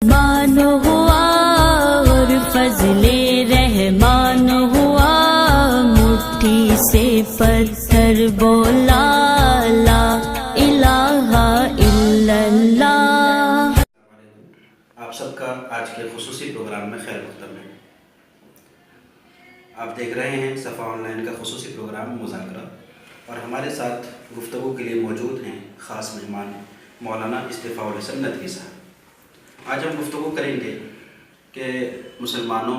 مان ہوا اور فضل رحمان ہوا، مٹھی سے پتھر بولا لا الہ الا اللہ۔ آپ سب کا آج کے خصوصی پروگرام میں خیر مقدم ہے۔ آپ دیکھ رہے ہیں صفا آن لائن کا خصوصی پروگرام مذاکرہ، اور ہمارے ساتھ گفتگو کے لیے موجود ہیں خاص مہمان مولانا اصطفاء الحسن ندوی صاحب۔ آج ہم گفتگو کریں گے کہ مسلمانوں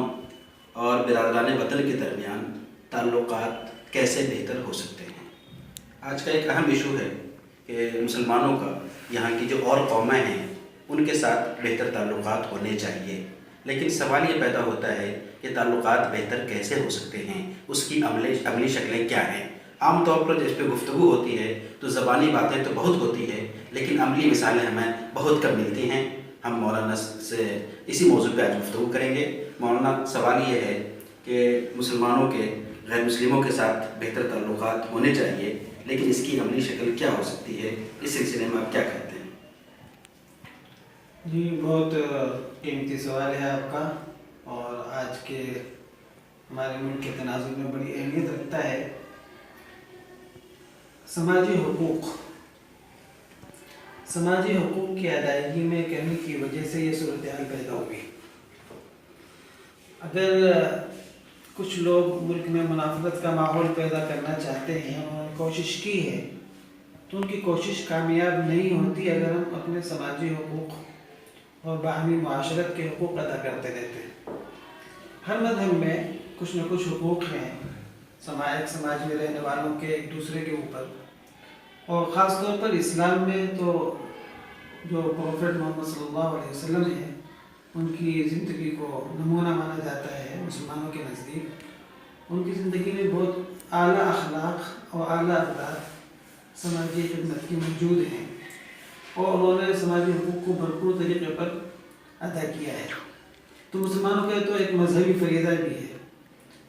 اور برادران وطن کے درمیان تعلقات کیسے بہتر ہو سکتے ہیں۔ آج کا ایک اہم ایشو ہے کہ مسلمانوں کا یہاں کی جو اور قومیں ہیں ان کے ساتھ بہتر تعلقات ہونے چاہیے، لیکن سوال یہ پیدا ہوتا ہے کہ تعلقات بہتر کیسے ہو سکتے ہیں، اس کی عملی شکلیں کیا ہیں۔ عام طور پر جس پہ گفتگو ہوتی ہے تو زبانی باتیں تو بہت ہوتی ہے، لیکن عملی مثالیں ہمیں بہت کم ملتی ہیں۔ ہم مولانا سے اسی موضوع پہ آج گفتگو کریں گے۔ مولانا، سوال یہ ہے کہ مسلمانوں کے غیر مسلموں کے ساتھ بہتر تعلقات ہونے چاہیے، لیکن اس کی عملی شکل کیا ہو سکتی ہے، اس سلسلے میں آپ کیا کہتے ہیں؟ جی، بہت قیمتی سوال ہے آپ کا، اور آج کے ہمارے ملک کے تناظر میں بڑی اہمیت رکھتا ہے۔ سماجی حقوق کی ادائیگی میں کمی کی وجہ سے یہ صورتحال پیدا ہوئی۔ اگر کچھ لوگ ملک میں منافرت کا ماحول پیدا کرنا چاہتے ہیں، انہوں نے کوشش کی ہے، تو ان کی کوشش کامیاب نہیں ہوتی اگر ہم اپنے سماجی حقوق اور باہمی معاشرت کے حقوق ادا کرتے رہتے ہیں۔ ہر مذہب میں کچھ نہ کچھ حقوق ہیں ایک سماج میں رہنے والوں کے ایک دوسرے کے اوپر، اور خاص طور پر اسلام میں تو جو پروفیٹ محمد صلی اللہ علیہ وسلم ہیں، ان کی زندگی کو نمونہ مانا جاتا ہے مسلمانوں کے نزدیک۔ ان کی زندگی میں بہت اعلیٰ اخلاق اور اعلیٰ اقدار سماجی خدمت کی موجود ہیں، اور انہوں نے سماجی حقوق کو بھرپور طریقے پر ادا کیا ہے۔ تو مسلمانوں کا تو ایک مذہبی فریضہ بھی ہے۔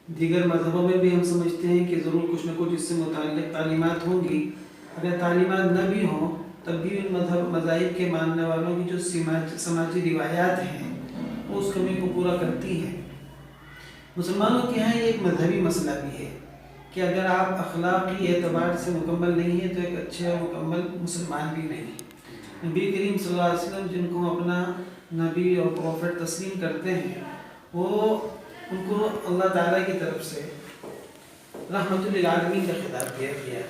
دیگر مذہبوں میں بھی ہم سمجھتے ہیں کہ ضرور کچھ نہ کچھ اس سے متعلق تعلیمات ہوں گی۔ اگر تعلیمات نہ بھی ہوں تب بھی ان مذاہب کے ماننے والوں کی جو سماجی روایات ہیں وہ اس کمی کو پورا کرتی ہیں۔ مسلمانوں کے یہاں یہ ایک مذہبی مسئلہ بھی ہے کہ اگر آپ اخلاقی اعتبار سے مکمل نہیں ہیں تو ایک اچھے اور مکمل مسلمان بھی نہیں۔ نبی کریم صلی اللہ علیہ وسلم جن کو اپنا نبی اور پروفٹ تسلیم کرتے ہیں، وہ ان کو اللہ تعالیٰ کی طرف سے رحمت للعالمین کا خطاب دیا گیا،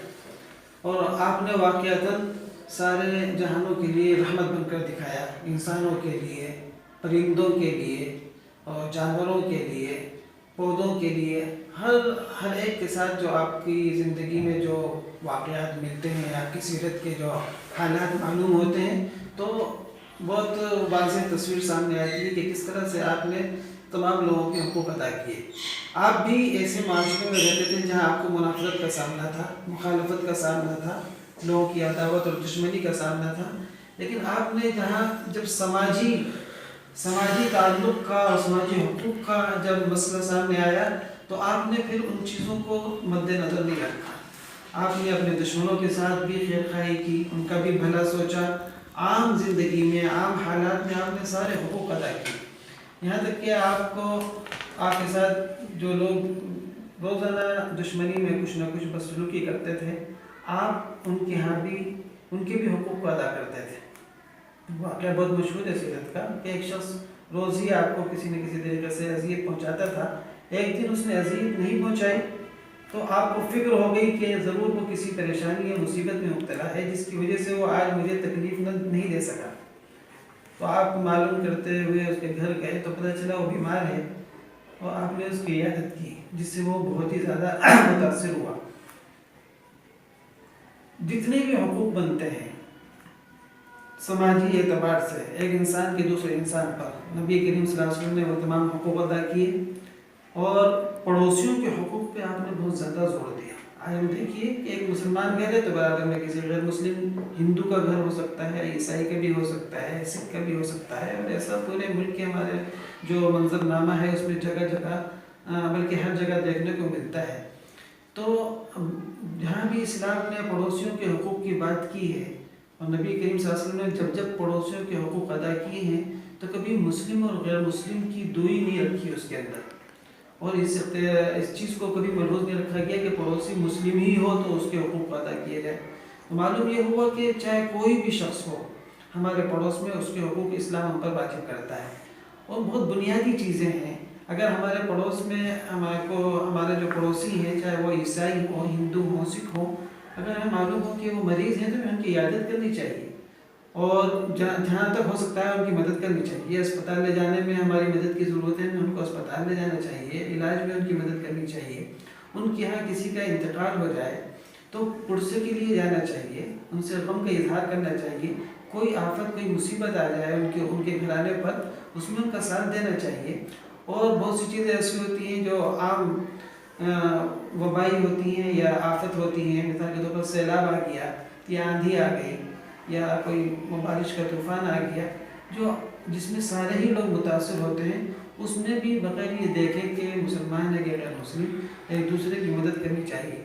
اور آپ نے واقعتاً سارے جہانوں کے لیے رحمت بن کر دکھایا، انسانوں کے لیے، پرندوں کے لیے اور جانوروں کے لیے، پودوں کے لیے، ہر ایک کے ساتھ جو آپ کی زندگی میں جو واقعات ملتے ہیں، آپ کی سیرت کے جو حالات معلوم ہوتے ہیں، تو بہت واضح تصویر سامنے آتی ہے کہ کس طرح سے آپ نے تمام لوگوں کے حقوق ادا کیے۔ آپ بھی ایسے معاشرے میں رہتے تھے جہاں آپ کو منافرت کا سامنا تھا، مخالفت کا سامنا تھا، لوگوں کی عداوت اور دشمنی کا سامنا تھا، لیکن آپ نے جہاں جب سماجی تعلق کا اور سماجی حقوق کا جب مسئلہ سامنے آیا تو آپ نے پھر ان چیزوں کو مد نظر نہیں رکھا۔ آپ نے اپنے دشمنوں کے ساتھ بھی خیر خواہی کی، ان کا بھی بھلا سوچا، عام زندگی میں، عام حالات میں آپ نے سارے حقوق ادا کیے، یہاں تک کہ آپ کے ساتھ جو لوگ روزانہ دشمنی میں کچھ نہ کچھ بدسلوکی کرتے تھے، آپ ان کے ہاں بھی ان کے بھی حقوق کو ادا کرتے تھے۔ واقعہ بہت مشہور ہے سیرت کا کہ ایک شخص روز ہی آپ کو کسی نہ کسی طریقے سے اذیت پہنچاتا تھا۔ ایک دن اس نے اذیت نہیں پہنچائی تو آپ کو فکر ہو گئی کہ ضرور وہ کسی پریشانی یا مصیبت میں مبتلا ہے جس کی وجہ سے وہ آج مجھے تکلیف نہیں دے سکا۔ تو آپ معلوم کرتے ہوئے اس کے گھر گئے تو پتہ چلا وہ بیمار ہے، اور آپ نے اس کی عیادت کی، جس سے وہ بہت ہی زیادہ متاثر ہوا۔ جتنے بھی حقوق بنتے ہیں سماجی اعتبار سے ایک انسان کے دوسرے انسان پر، نبی کریم صلی اللہ علیہ وسلم نے وہ تمام حقوق ادا کیے، اور پڑوسیوں کے حقوق پہ آپ نے بہت زیادہ زور دیا۔ آج ہم دیکھیے کہ ایک مسلمان گھر ہے تو برابر میں کسی غیر مسلم ہندو کا گھر ہو سکتا ہے، عیسائی کا بھی ہو سکتا ہے، سکھ کا بھی ہو سکتا ہے، اور ایسا پورے ملک کے ہمارے جو منظر نامہ ہے اس میں جگہ جگہ بلکہ ہر جگہ دیکھنے کو ملتا ہے۔ تو جہاں بھی اسلام نے پڑوسیوں کے حقوق کی بات کی ہے، اور نبی کریم صلی اللہ علیہ وسلم نے جب پڑوسیوں کے حقوق ادا کیے ہیں تو کبھی مسلم اور غیر مسلم کی دوئی نہیں رکھی اس کے اندر، اور اس چیز کو کبھی ملحوظ نہیں رکھا گیا کہ پڑوسی مسلم ہی ہو تو اس کے حقوق ادا کیے جائیں۔ تو معلوم یہ ہوا کہ چاہے کوئی بھی شخص ہو ہمارے پڑوس میں، اس کے حقوق اسلام ہم پر واجب کرتا ہے، اور بہت بنیادی چیزیں ہیں۔ اگر ہمارے پڑوس میں ہمارے جو پڑوسی ہیں، چاہے وہ عیسائی ہوں، ہندو ہوں، سکھ ہوں، اگر ہمیں معلوم ہو کہ وہ مریض ہیں تو ہمیں ان کی عیادت کرنی چاہیے، اور جہاں تک ہو سکتا ہے ان کی مدد کرنی چاہیے۔ اسپتال لے جانے میں ہماری مدد کی ضرورت ہے، ان کو اسپتال لے جانا چاہیے، علاج میں ان کی مدد کرنی چاہیے۔ ان کے یہاں کسی کا انتقال ہو جائے تو پرسے کے لیے جانا چاہیے، ان سے غم کا اظہار کرنا چاہیے۔ کوئی آفت، کوئی مصیبت آ جائے ان کے گھرانے پر، اس میں ان کا ساتھ دینا چاہیے۔ اور بہت سی چیزیں ایسی ہوتی ہیں جو عام وبائی ہوتی ہیں یا آفت ہوتی ہیں، مثال کے طور پر سیلاب آ گیا یا آندھی آ گئی یا کوئی بارش کا طوفان آ گیا، جس میں سارے ہی لوگ متاثر ہوتے ہیں، اس میں بھی بغیر یہ دیکھیں کہ مسلمان ہے کہ غیر مسلم، ایک دوسرے کی مدد کرنی چاہیے۔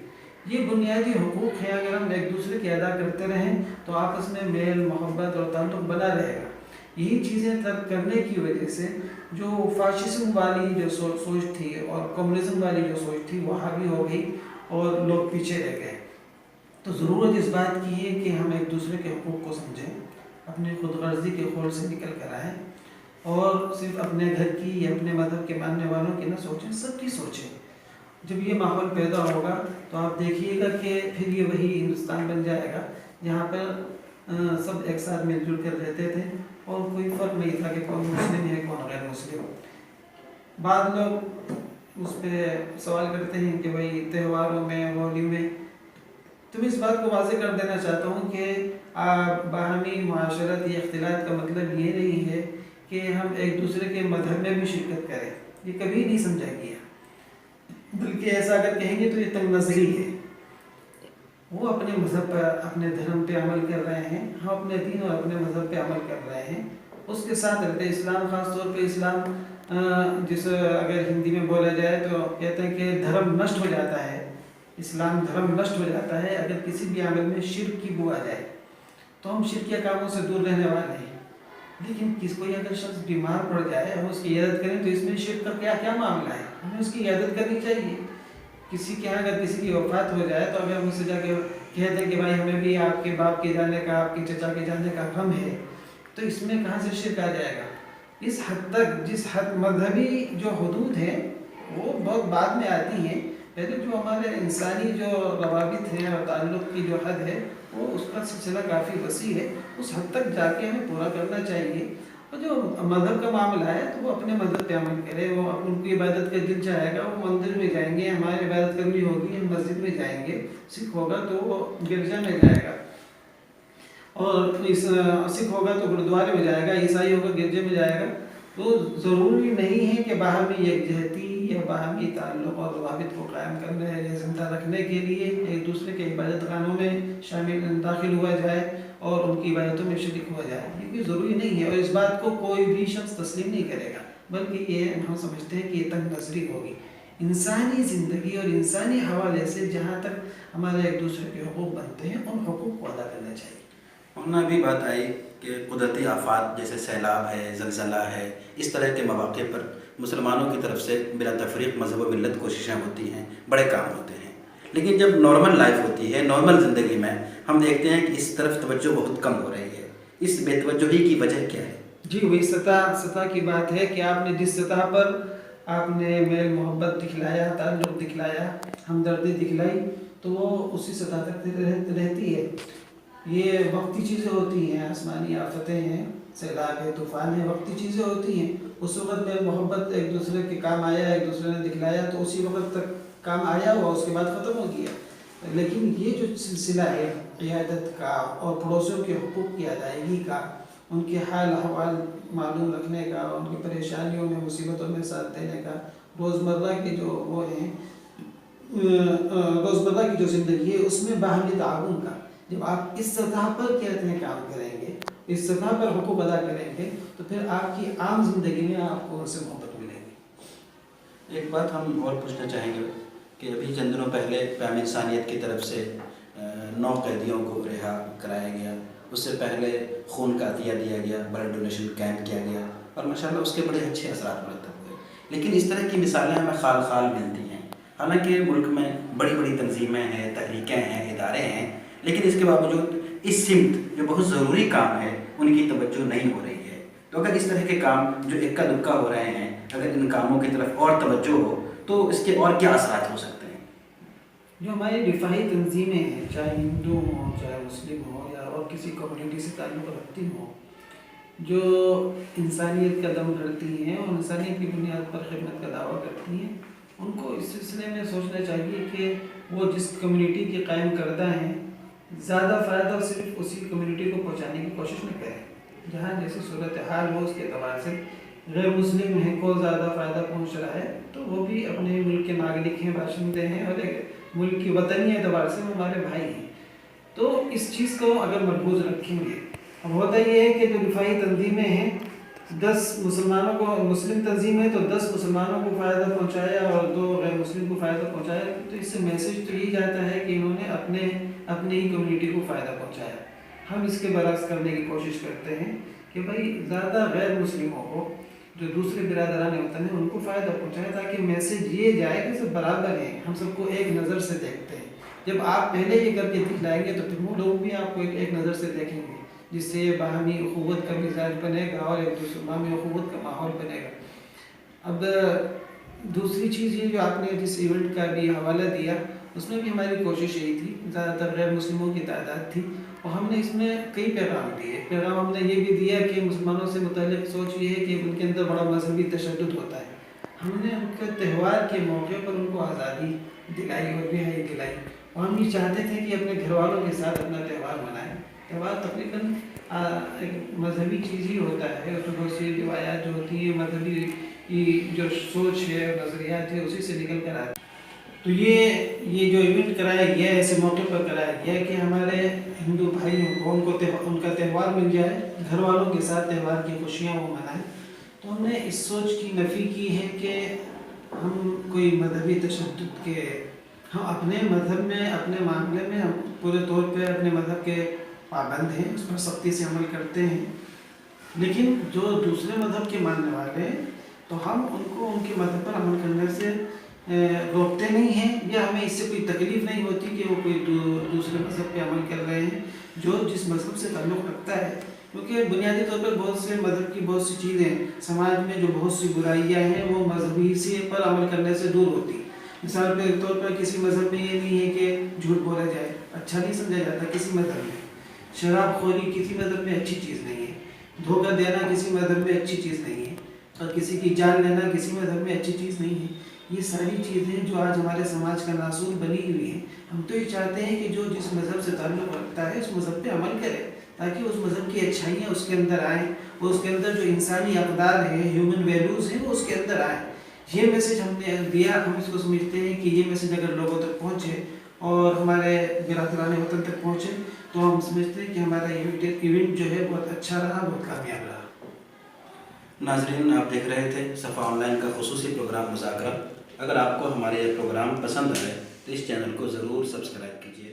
یہ بنیادی حقوق ہیں، اگر ہم ایک دوسرے کی ادا کرتے رہیں تو آپس میں میل محبت اور تعلق بنا رہے گا۔ یہی چیزیں ترک کرنے کی وجہ سے جو فاشزم والی جو سوچ تھی اور کمیونزم والی جو سوچ تھی وہ حاوی ہو گئی اور لوگ پیچھے رہ گئے۔ تو ضرورت اس بات کی ہے کہ ہم ایک دوسرے کے حقوق کو سمجھیں، اپنی خود غرضی کے خول سے نکل کر آئیں، اور صرف اپنے گھر کی یا اپنے مذہب کے ماننے والوں کی نہ سوچیں، سب کی سوچیں۔ جب یہ ماحول پیدا ہوگا تو آپ دیکھیے گا کہ پھر یہ وہی ہندوستان بن جائے گا جہاں پر سب ایک ساتھ مل جل کر رہتے تھے اور کوئی فرق نہیں تھا کہ کون مسلم ہے کون غیر مسلم۔ بعض لوگ اس پہ سوال کرتے ہیں کہ بھائی تہواروں میں، ہولی میں، تو میں اس بات کو واضح کر دینا چاہتا ہوں کہ باہمی معاشرت یا اختلاط کا مطلب یہ نہیں ہے کہ ہم ایک دوسرے کے مذہب میں بھی شرکت کریں، یہ کبھی نہیں سمجھا گیا، بلکہ ایسا اگر کہیں گے تو یہ تنگ نظری ہے۔ وہ اپنے مذہب پر، اپنے دھرم پہ عمل کر رہے ہیں، ہم اپنے دین اور اپنے مذہب پہ عمل کر رہے ہیں، اس کے ساتھ رہتے ہیں۔ اسلام خاص طور پہ اسلام جسے اگر ہندی میں بولا جائے تو کہتے ہیں کہ دھرم نشٹ ہو جاتا ہے، اسلام دھرم نشٹ ہو جاتا ہے اگر کسی بھی عمل میں شرک کی بو آ جائے، تو ہم شرکیہ کاموں سے دور رہنے والے ہیں۔ لیکن کوئی اگر شخص بیمار پڑ جائے، ہم اس کی عیادت کریں تو اس میں شرک کا کیا معاملہ ہے؟ ہمیں اس کی عیادت کرنی چاہیے۔ کسی کے یہاں اگر کسی کی وفات ہو جائے تو اگر ہم اسے جا کے کہہ دیں کہ بھائی ہمیں بھی آپ کے باپ کے جانے کا، آپ کے چچا کے جانے کا غم ہے، تو اس میں کہاں سے شرک آ جائے گا؟ اس حد تک، جس حد مذہبی جو حدود ہیں وہ بہت بعد میں آتی ہیں، پہلے جو ہمارے انسانی جو روابط ہیں اور تعلق کی جو حد ہے وہ اس کا سلسلہ کافی وسیع ہے، اس حد تک جا کے ہمیں پورا کرنا چاہیے۔ اور جو مذہب کا معاملہ ہے تو وہ اپنے مذہب پہ عمل کرے، وہ ان کی عبادت کا دل چاہے گا وہ مندر میں جائیں گے، ہماری عبادت کرنی ہوگی ہم مسجد میں جائیں گے، سکھ ہوگا تو وہ گرجا میں جائے گا، اور سکھ ہوگا تو گرودوارے میں جائے گا، عیسائی ہوگا گرجے میں جائے گا۔ تو ضروری نہیں ہے کہ باہمی یکجہتی یا باہمی تعلق اور روابط کو قائم کرنے یا زندہ رکھنے کے لیے ایک دوسرے کے عبادت خانوں میں داخل ہوا جائے اور ان کی عبادتوں میں شریک ہوا جائے، یہ بھی ضروری نہیں ہے، اور اس بات کو کوئی بھی شخص تسلیم نہیں کرے گا، بلکہ یہ ہم سمجھتے ہیں کہ یہ تنگ نظری ہوگی۔ انسانی زندگی اور انسانی حوالے سے جہاں تک ہمارے ایک دوسرے کے حقوق بنتے ہیں ان حقوق کو ادا کرنا چاہیے۔ مولانا ابھی بات آئی کہ قدرتی آفات جیسے سیلاب ہے، زلزلہ ہے، اس طرح کے مواقع پر مسلمانوں کی طرف سے بلا تفریق مذہب و ملت کوششیں ہوتی ہیں، بڑے کام ہوتے ہیں، لیکن جب نارمل لائف ہوتی ہے، نارمل زندگی میں ہم دیکھتے ہیں کہ اس طرف توجہ بہت کم ہو رہی ہے، اس بے توجہی کی وجہ کیا ہے؟ جی وہی سطح کی بات ہے کہ آپ نے جس سطح پر آپ نے میل محبت دکھلایا، تعلق دکھلایا، ہمدردی دکھلائی، تو وہ اسی سطح تک رہتی ہے۔ یہ وقتی چیزیں ہوتی ہیں، آسمانی آفتیں ہیں، سیلاب ہے، طوفان ہے، وقتی چیزیں ہوتی ہیں، اس وقت میل محبت ایک دوسرے کے کام آیا، ایک دوسرے نے دکھلایا تو اسی وقت تک کام آیا ہوا، اس کے بعد ختم ہو گیا۔ لیکن یہ جو سلسلہ ہے قیادت کا اور پڑوسیوں کے حقوق کی ادائیگی کا، ان کے حال احوال معلوم رکھنے کا، ان کی پریشانیوں میں، مصیبتوں میں ساتھ دینے کا، روزمرہ کی جو وہ ہیں، روزمرہ کی جو زندگی ہے اس میں باہمی تعاون کا، جب آپ اس سطح پر کہتے ہیں کام کریں گے، اس سطح پر حقوق ادا کریں گے تو پھر آپ کی عام زندگی میں آپ کو ان سے محبت ملے گی۔ ایک بات ہم اور پوچھنا چاہیں گے کہ ابھی چند دنوں پہلے پیام انسانیت کی طرف سے 9 قیدیوں کو رہا کرایا گیا، اس سے پہلے خون کا عطیہ دیا گیا، بلڈ ڈونیشن کیمپ کیا گیا، اور ماشاءاللہ اس کے بڑے اچھے اثرات مرتب ہوئے. لیکن اس طرح کی مثالیں ہمیں خال خال ملتی ہیں. حالانکہ ملک میں بڑی بڑی تنظیمیں ہیں، تحریکیں ہیں، ادارے ہیں، لیکن اس کے باوجود اس سمت جو بہت ضروری کام ہے ان کی توجہ نہیں ہو رہی ہے. تو اگر اس طرح کے کام جو اکا دکا ہو رہے ہیں، اگر ان کاموں کی طرف اور توجہ ہو تو اس کے اور کیا اثرات ہو سکتے ہیں؟ جو ہماری دفاعی تنظیمیں ہیں، چاہے ہندو ہوں، چاہے مسلم ہوں، یا اور کسی کمیونٹی سے تعلق رکھتی ہوں، جو انسانیت کا دم کرتی ہیں اور انسانیت کی بنیاد پر خدمت کا دعویٰ کرتی ہیں، ان کو اس سلسلے میں سوچنا چاہیے کہ وہ جس کمیونٹی کے قائم کردہ ہیں، زیادہ فائدہ صرف اسی کمیونٹی کو پہنچانے کی کوشش نہ کریں. جہاں جیسی صورتحال ہو اس کے اعتبار سے غیر مسلم ہیں کو زیادہ فائدہ پہنچ رہا ہے تو وہ بھی اپنے ملک کے ناگرک ہیں، باشندے ہیں، اور ملک کی وطنی اعتبار سے وہ ہمارے بھائی ہیں. تو اس چیز کو اگر مرکوز رکھیں گے، اب ہوتا یہ ہے کہ جو دفاعی تنظیمیں ہیں، 10 مسلمانوں کو، مسلم تنظیم ہے تو 10 مسلمانوں کو فائدہ پہنچایا اور 2 غیر مسلم کو فائدہ پہنچایا، تو اس سے میسج تو یہی جاتا ہے کہ انہوں نے اپنے ہی کمیونٹی کو فائدہ پہنچایا. ہم اس کے برعکس کرنے کی کوشش کرتے ہیں کہ بھائی زیادہ غیر مسلموں کو، جو دوسرے برادران وطن ہیں، ان کو فائدہ پہنچائے تاکہ میسج یہ جائے کہ سب برابر ہیں، ہم سب کو ایک نظر سے دیکھتے ہیں. جب آپ پہلے یہ کر کے دکھلائیں گے تو پھر وہ لوگ بھی آپ کو ایک نظر سے دیکھیں گے، جس سے باہمی اخوت کا مزاج بنے گا اور ایک دوسرے باہمی اخوت کا ماحول بنے گا. اب دوسری چیز یہ جو آپ نے جس ایونٹ کا بھی حوالہ دیا، اس میں بھی ہماری کوشش یہی تھی، زیادہ تر غیر مسلموں کی تعداد تھی اور ہم نے اس میں کئی پیغام دیے. پیغام ہم نے یہ بھی دیا کہ مسلمانوں سے متعلق سوچ یہ ہے کہ ان کے اندر بڑا مذہبی تشدد ہوتا ہے. ہم نے ان کے تہوار کے موقع پر ان کو آزادی دلائی اور رہائی دلائی، اور ہم یہ چاہتے تھے کہ اپنے گھر والوں کے ساتھ اپنا تہوار منائیں. تہوار تقریباً ایک مذہبی چیز ہی ہوتا ہے، اس میں بہت سی روایات جو ہوتی ہیں، مذہبی جو سوچ ہے، نظریات ہے، اسی سے نکل کر آتی. تو یہ جو ایونٹ کرایا گیا ہے، ایسے موقع پر کرایا گیا ہے کہ ہمارے ہندو بھائیوں کو ان کا تہوار مل جائے، گھر والوں کے ساتھ تہوار کی خوشیاں وہ منائیں. تو ہم نے اس سوچ کی نفی کی ہے کہ ہم کوئی مذہبی تشدد کے، ہم اپنے مذہب میں، اپنے معاملے میں ہم پورے طور پہ اپنے مذہب کے پابند ہیں، اس پر سختی سے عمل کرتے ہیں. لیکن جو دوسرے مذہب کے ماننے والے ہیں تو ہم ان کو ان کے مذہب پر عمل کرنے سے روکتے نہیں ہیں، یا ہمیں اس سے کوئی تکلیف نہیں ہوتی کہ وہ کوئی دوسرے مذہب پہ عمل کر رہے ہیں جو جس مذہب سے تعلق رکھتا ہے. کیونکہ بنیادی طور پر بہت سے مذہب کی بہت سی چیزیں سماج میں جو بہت سی برائیاں ہیں وہ مذہبی سے پر عمل کرنے سے دور ہوتی. مثال کے طور پر کسی مذہب میں یہ نہیں ہے کہ جھوٹ بولا جائے، اچھا نہیں سمجھا جاتا کسی مذہب میں. شراب خوری کسی مذہب میں اچھی چیز نہیں ہے. دھوکہ دینا کسی مذہب میں اچھی چیز نہیں ہے، اور کسی کی جان لینا کسی مذہب میں اچھی چیز نہیں ہے. یہ ساری چیزیں جو آج ہمارے سماج کا ناسور بنی ہوئی ہیں، ہم تو یہ چاہتے ہیں کہ جو جس مذہب سے تعلق رکھتا ہے اس مذہب پہ عمل کرے، تاکہ اس مذہب کی اچھائیاں اس کے اندر آئیں، اور اس کے اندر جو انسانی اقدار ہیں، ہیومن ویلیوز ہیں، وہ اس کے اندر آئیں. یہ میسج ہم نے دیا. ہم اس کو سمجھتے ہیں کہ یہ میسج اگر لوگوں تک پہنچے اور ہمارے برادران وطن تک پہنچے تو ہم سمجھتے ہیں کہ ہمارا ایونٹ جو ہے بہت اچھا رہا، بہت کامیاب رہا. ناظرین، آپ دیکھ رہے تھے صفا آن لائن کا خصوصی پروگرام مذاکرہ. اگر آپ کو ہمارے یہ پروگرام پسند آئے تو اس چینل کو ضرور سبسکرائب کیجیے.